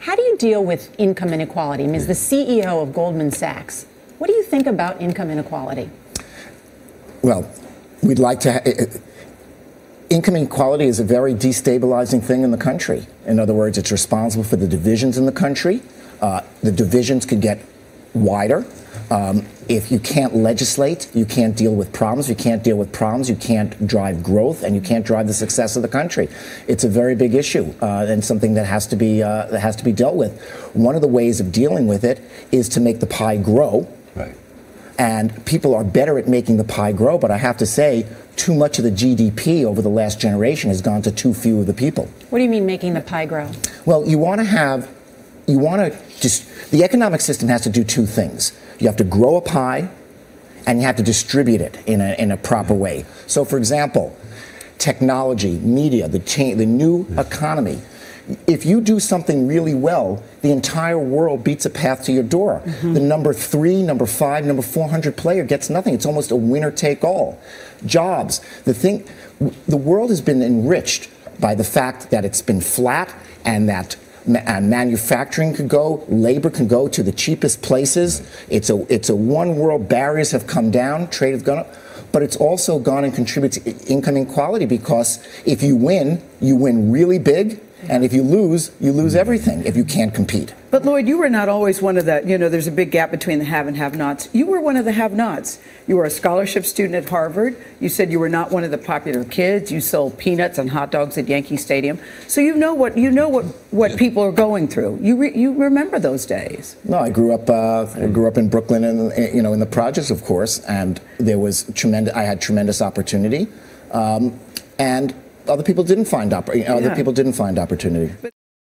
How do you deal with income inequality? I mean, as the CEO of Goldman Sachs, what do you think about income inequality? Well, we'd like to. Income inequality is a very destabilizing thing in the country. In other words, it's responsible for the divisions in the country. The divisions could get wider. If you can't legislate, you can't deal with problems. You can't deal with problems, you can't drive growth, and you can't drive the success of the country. It's a very big issue and something that has to be dealt with. One of the ways of dealing with it is to make the pie grow. Right. And people are better at making the pie grow, but I have to say, too much of the GDP over the last generation has gone to too few of the people. What do you mean making the pie grow? Well, the economic system has to do two things. You have to grow a pie, and you have to distribute it in a proper way. So, for example, technology, media, the new economy. If you do something really well, the entire world beats a path to your door. Mm-hmm. The number 3, number 5, number 400 player gets nothing. It's almost a winner take all. Jobs. The world has been enriched by the fact that it's been flat and that manufacturing could go, labor can go to the cheapest places. It's a one world. Barriers have come down, trade has gone up. But it's also gone and contributed to income inequality because if you win really big. And if you lose everything if you can't compete. But Lloyd, you were not always one of the, there's a big gap between the have and have-nots. You were one of the have-nots. You were a scholarship student at Harvard. You said you were not one of the popular kids. You sold peanuts and hot dogs at Yankee Stadium. So you know what people are going through. You remember those days. No, I grew up in Brooklyn and in the projects, of course, and I had tremendous opportunity. And other people didn't find opportunity.